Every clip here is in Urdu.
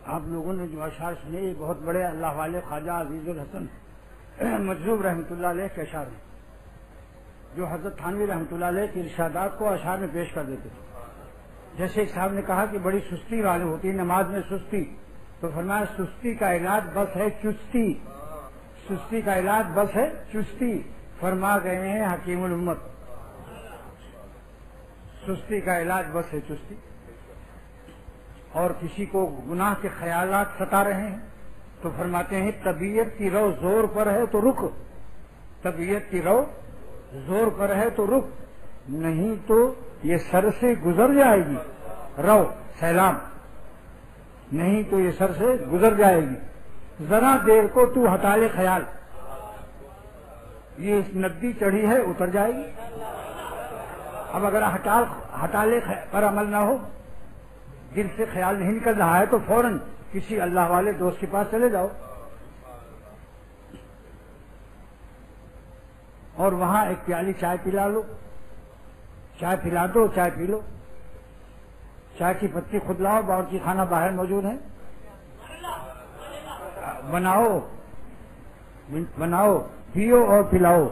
آپ لوگوں نے جو اشعار سنے یہ بہت بڑے اللہ والے خواجہ عزیز الحسن مجذوب رحمۃ اللہ علیہ کے اشعار ہیں، جو حضرت تھانوی رحمۃ اللہ علیہ کے ارشادات کو اشعار میں پیش کر دیتے تھے۔ جیسے ایک صاحب نے کہا کہ بڑی سستی والے ہوتی ہے نماز میں سستی، تو فرمایا سستی کا علاج بس ہے چستی، سستی کا علاج بس ہے چستی، فرما گئے ہیں حکیم الامت، سستی کا علاج بس ہے چستی۔ اور کسی کو گناہ کے خیالات ستا رہے ہیں تو فرماتے ہیں طبیعت کی رو زور پر ہے تو رک، طبیعت کی رو زور پر ہے تو رک، نہیں تو یہ سر سے گزر جائے گی، رو سیلاب، نہیں تو یہ سر سے گزر جائے گی، ذرا دیر کو تو ہٹا لے خیال، یہ ندی چڑھی ہے اتر جائے گی۔ اب اگر ہٹا لے پر عمل نہ ہو، دل سے خیال نہیں نکل رہا ہے تو فوراً کسی اللہ والے دوست کے پاس چلے جاؤ اور وہاں ایک پیالی چائے پلا لو، چائے پلا دو، چائے پی لو، چائے کی پتی خود لاؤ، باورچی خانہ باہر موجود ہے، بناؤ پیو اور پلاؤ۔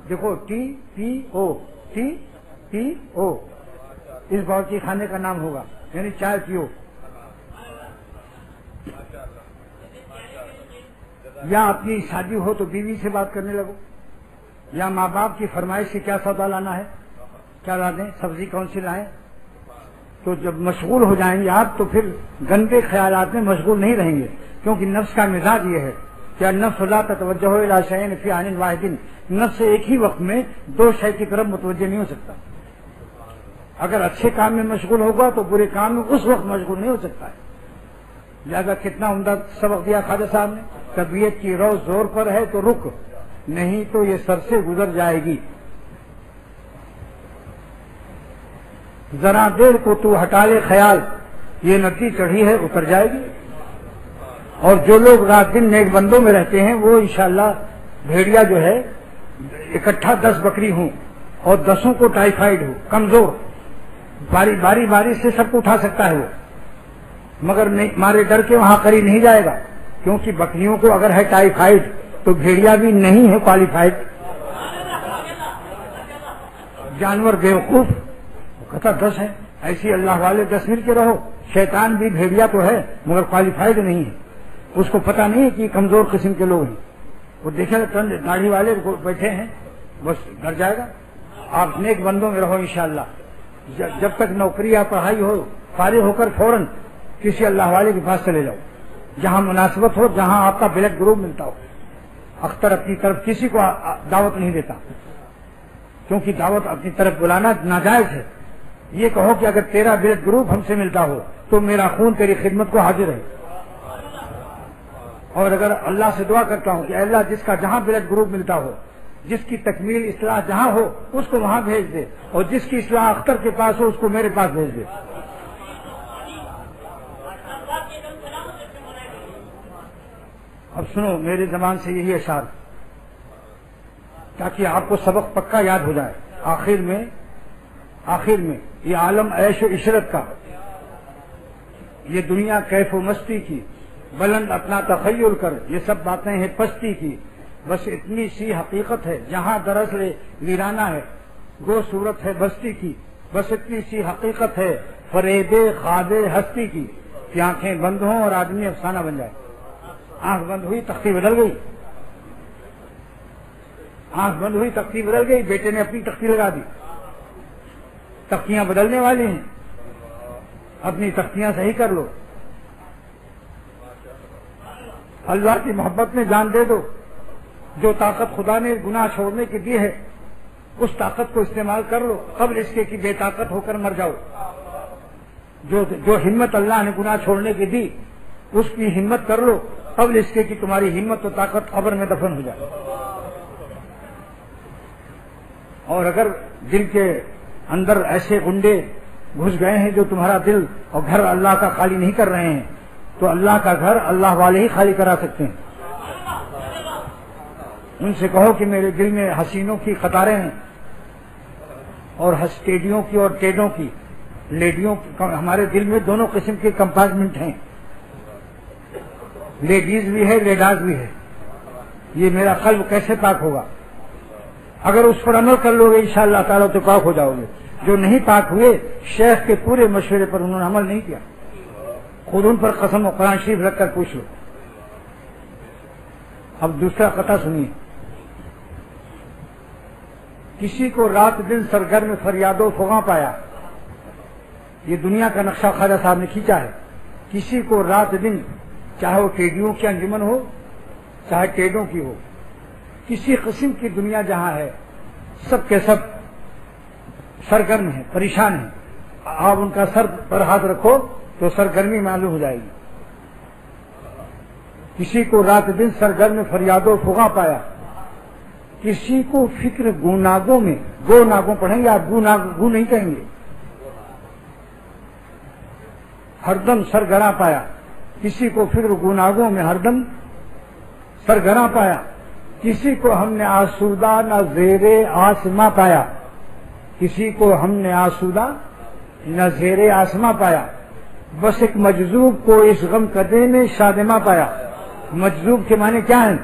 دیکھو ٹی پی او، ٹی پی او اس باورچی خانے کا نام ہوگا، یعنی چائے پیو۔ یا اپنی شادی ہو تو بیوی سے بات کرنے لگو، یا ماں باپ کی فرمائش سے کیا سودا لانا ہے، کیا لا دیں، سبزی کون سی لائیں۔ تو جب مشغول ہو جائیں گے آپ تو پھر گندے خیالات میں مشغول نہیں رہیں گے، کیونکہ نفس کا مزاج یہ ہے کہ النفس لا تتوجہ الی شیئین فی آن واحد، نفس ایک ہی وقت میں دو شے کی طرف متوجہ نہیں ہو سکتا۔ اگر اچھے کام میں مشغول ہوگا تو برے کام میں اس وقت مشغول نہیں ہو سکتا ہے۔ لہذا کتنا عمدہ سبق دیا خواجہ صاحب نے، طبیعت کی رو زور پر ہے تو رک، نہیں تو یہ سر سے گزر جائے گی، ذرا دیر کو تو ہٹا لے خیال، یہ ندی چڑھی ہے اتر جائے گی۔ اور جو لوگ رات دن نیک بندوں میں رہتے ہیں وہ انشاءاللہ بھیڑیا جو ہے اکٹھا 10 بکری ہوں اور 10 کو ٹائیفائڈ ہو، کمزور، باری سے سب کو اٹھا سکتا ہے وہ، مگر مارے ڈر کے وہاں قریب نہیں جائے گا، کیونکہ بکریوں کو اگر ہے ٹائیفائڈ تو بھیڑیا بھی نہیں ہے کوالیفائڈ۔ جانور بیوقوف کہتا 10 ہے، ایسی اللہ والے 10 مل کے رہو، شیطان بھی بھیڑیا تو ہے مگر کوالیفائڈ نہیں ہے، اس کو پتا نہیں ہے کہ کمزور قسم کے لوگ ہیں، وہ دیکھے داڑھی والے بیٹھے ہیں بس ڈر جائے گا۔ آپ نیک بندوں میں رہو انشاءاللہ، جب تک نوکری یا پڑھائی ہو فارغ ہو کر فوراً کسی اللہ والے کے پاس چلے جاؤ، جہاں مناسبت ہو، جہاں آپ کا بلڈ گروپ ملتا ہو۔ اختر اپنی طرف کسی کو دعوت نہیں دیتا، کیونکہ دعوت اپنی طرف بلانا ناجائز ہے۔ یہ کہو کہ اگر تیرا بلڈ گروپ ہم سے ملتا ہو تو میرا خون تیری خدمت کو حاضر ہے، اور اگر اللہ سے دعا کرتا ہوں کہ اے اللہ جس کا جہاں بلڈ گروپ ملتا ہو، جس کی تکمیل اصلاح جہاں ہو اس کو وہاں بھیج دے، اور جس کی اصلاح اختر کے پاس ہو اس کو میرے پاس بھیج دے۔ اب سنو میرے زبان سے یہی اشعار تاکہ آپ کو سبق پکا یاد ہو جائے۔ آخر میں یہ عالم عیش و عشرت کا، یہ دنیا کیف و مستی کی، بلند اپنا تخیل کر، یہ سب باتیں ہیں پستی کی، بس اتنی سی حقیقت ہے جہاں دراصل ویرانہ ہے، گو صورت ہے بستی کی، بس اتنی سی حقیقت ہے فریب خواب ہستی کی، کہ آنکھیں بند ہوں اور آدمی افسانہ بن جائے۔ آنکھ بند ہوئی تختی بدل گئی، آنکھ بند ہوئی تختی بدل گئی، بیٹے نے اپنی تختی لگا دی۔ تختیاں بدلنے والی ہیں، اپنی تختیاں صحیح کر لو، اللہ کی محبت میں جان دے دو۔ جو طاقت خدا نے گناہ چھوڑنے کی دی ہے اس طاقت کو استعمال کر لو قبل اس کے کہ بے طاقت ہو کر مر جاؤ۔ جو ہمت اللہ نے گناہ چھوڑنے کی دی اس کی ہمت کر لو قبل اس کے کہ تمہاری ہمت و طاقت قبر میں دفن ہو جائے۔ اور اگر دل کے اندر ایسے گنڈے گھس گئے ہیں جو تمہارا دل اور گھر اللہ کا خالی نہیں کر رہے ہیں تو اللہ کا گھر اللہ والے ہی خالی کرا سکتے ہیں۔ ان سے کہو کہ میرے دل میں حسینوں کی قطاریں ہیں اور ہسٹیڈیوں کی اور ٹیڈوں کی، لیڈیوں کی، ہمارے دل میں دونوں قسم کے کمپارٹمنٹ ہیں، لیڈیز بھی ہے لیڈاز بھی ہے. یہ میرا قلب کیسے پاک ہوگا؟ اگر اس پر عمل کر لو گے انشاءاللہ تعالیٰ تو پاک ہو جاؤ گے. جو نہیں پاک ہوئے شیخ کے پورے مشورے پر انہوں نے عمل نہیں کیا. خود ان پر قسم و قرآن شریف رکھ کر پوچھ لو. اب دوسرا قطعہ سنیے. کسی کو رات دن سرگرم فریاد و فغاں پایا. یہ دنیا کا نقشہ خواجہ صاحب نے کھینچا ہے. کسی کو رات دن، چاہے وہ ٹیڈیوں کی انجمن ہو چاہے ٹیڈوں کی ہو، کسی قسم کی دنیا جہاں ہے، سب کے سب سرگرم ہیں، پریشان ہیں. آپ ان کا سر پر ہاتھ رکھو تو سرگرمی معلوم ہو جائے گی. کسی کو رات دن سرگرم فریاد و فغاں پایا. کسی کو فکر گوناگوں میں، گو ناگوں پڑھیں گے آپ، گو نہیں کہیں گے، ہر دم سرگراں پایا. کسی کو فکر گوناگوں میں ہر دم سرگراں پایا. کسی کو ہم نے آسودہ نہ زیر آسماں پایا. کسی کو ہم نے آسودہ نہ زیر آسماں پایا. بس ایک مجذوب کو اس غم کدے میں شادماں پایا. مجذوب کے معنی کیا ہیں؟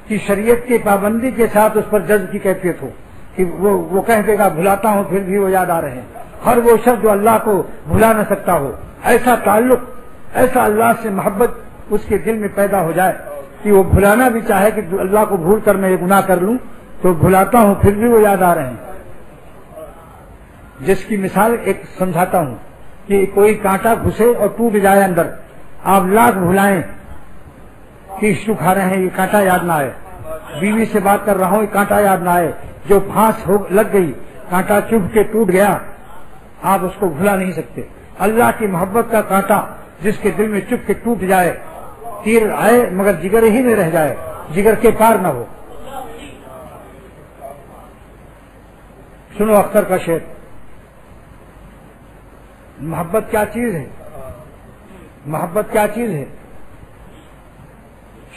کہ شریعت کی پابندی کے ساتھ اس پر جذب کی کیفیت ہو، کہ وہ کہہ دے گا بھلاتا ہوں پھر بھی وہ یاد آ رہے ہیں. ہر وہ شخص جو اللہ کو بھلا نہ سکتا ہو، ایسا تعلق، ایسا اللہ سے محبت اس کے دل میں پیدا ہو جائے کہ وہ بھلانا بھی چاہے کہ اللہ کو بھول کر میں یہ گناہ کر لوں تو بھلاتا ہوں پھر بھی وہ یاد آ رہے ہیں. جس کی مثال ایک سمجھاتا ہوں کہ کوئی کانٹا گھسے اور ٹوٹ جائے اندر، آپ لاکھ بھلائیں کہ اشو کھا رہے ہیں یہ کانٹا یاد نہ آئے، بیوی سے بات کر رہا ہوں یہ کانٹا یاد نہ آئے، جو پھانس لگ گئی، کانٹا چبھ کے ٹوٹ گیا، آپ اس کو بھلا نہیں سکتے. اللہ کی محبت کا کانٹا جس کے دل میں چبھ کے ٹوٹ جائے، تیر آئے مگر جگر ہی میں رہ جائے، جگر کے پار نہ ہو. سنو اختر کا شعر. محبت کیا چیز ہے؟ محبت کیا چیز ہے؟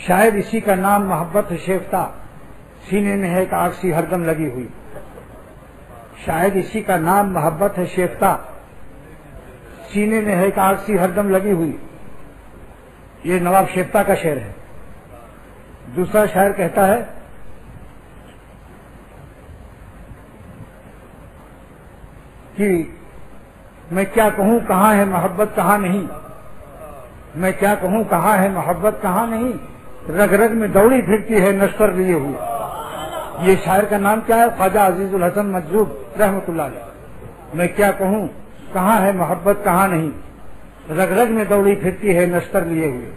شاید اسی کا نام محبت ہے شیفتہ، سینے میں ہے ایک آگ سی ہر دم لگی ہوئی. شاید اسی کا نام محبت ہے شیفتہ، سینے میں ہے ایک آگ سی ہر دم لگی ہوئی. یہ نواب شیفتہ کا شعر ہے. دوسرا شاعر کہتا ہے کہ میں کیا کہوں کہاں ہے محبت کہاں نہیں، میں کیا کہوں کہاں ہے محبت کہاں نہیں، رگ رگ میں دوڑی پھرتی ہے نشتر لیے ہوئے. یہ شاعر کا نام کیا ہے؟ خواجہ عزیز الحسن مجذوب رحمۃ اللہ علیہ. میں کیا کہوں کہاں ہے محبت کہاں نہیں، رگ رگ میں دوڑی پھرتی ہے نشتر لیے ہوئے.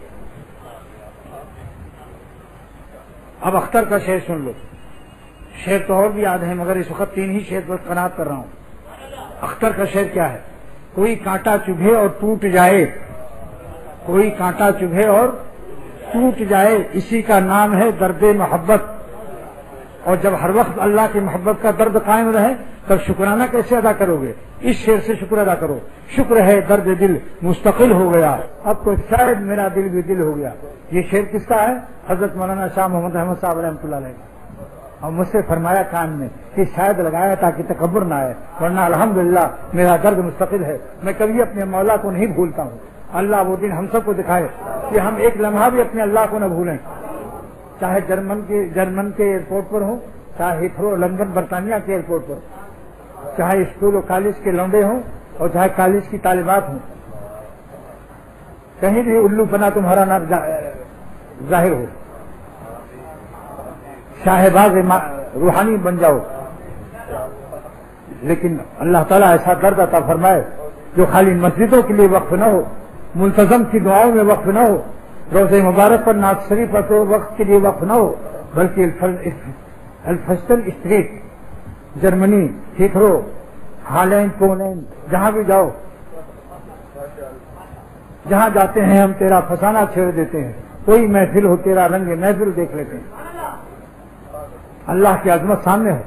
اب اختر کا شعر سن لو. شعر تو اور بھی یاد ہے مگر اس وقت 3 ہی شعر پر قناعت کر رہا ہوں. اختر کا شعر کیا ہے؟ کوئی کانٹا چبھے اور ٹوٹ جائے، کوئی کانٹا چبھے اور ٹوٹ جائے، اسی کا نام ہے درد محبت. اور جب ہر وقت اللہ کی محبت کا درد قائم رہے تب شکرانہ کیسے ادا کرو گے؟ اس شعر سے شکر ادا کرو. شکر ہے درد دل مستقل ہو گیا، اب تو شاید میرا دل بھی دل ہو گیا. یہ شعر کس کا ہے؟ حضرت مولانا شاہ محمد احمد صاحب رحمۃ اللہ علیہ. اور مجھ سے فرمایا کان میں کہ شاید لگایا تاکہ تکبر نہ آئے، ورنہ الحمدللہ میرا درد مستقل ہے. میں کبھی اپنے مولا کو نہیں بھولتا ہوں. اللہ وہ دن ہم سب کو دکھائے کہ ہم ایک لمحہ بھی اپنے اللہ کو نہ بھولیں. چاہے جرمن کے ایئرپورٹ پر ہوں، چاہے ہیتھرو لندن برطانیہ کے ایئرپورٹ پر، چاہے اسکول و کالج کے لونڈے ہوں اور چاہے کالج کی طالبات ہوں، کہیں بھی الو پنا تمہارا نہ ظاہر ہو. شاہباز روحانی بن جاؤ، لیکن اللہ تعالیٰ ایسا درد عطا فرمائے جو خالی مسجدوں کے لیے وقف نہ ہو، ملتزم کی دعاؤں میں وقف نہ ہو، روزہ مبارک پر نعت شریف پر تو وقت کے لیے وقف نہ ہو، بلکہ الفسٹل اسٹریٹ، جرمنی، ہیتھرو، ہالینڈ، پولینڈ، جہاں بھی جاؤ، جہاں جاتے ہیں ہم تیرا فسانہ چھیڑ دیتے ہیں. کوئی محفل ہو تیرا رنگ محفل دیکھ لیتے ہیں. اللہ کی عظمت سامنے ہو.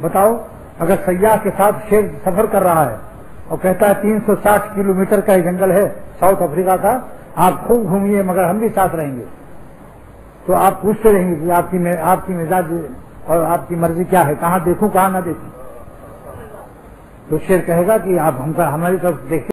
بتاؤ اگر سیاح کے ساتھ شیر سفر کر رہا ہے اور کہتا ہے 360 کلومیٹر کا یہ جنگل ہے ساؤتھ افریقہ کا، آپ خوب گھومیے مگر ہم بھی ساتھ رہیں گے، تو آپ پوچھتے رہیں گے کہ آپ کی مزاج اور آپ کی مرضی کیا ہے، کہاں دیکھوں کہاں نہ دیکھوں. تو شیر کہے گا کہ آپ ہماری طرف دیکھیں.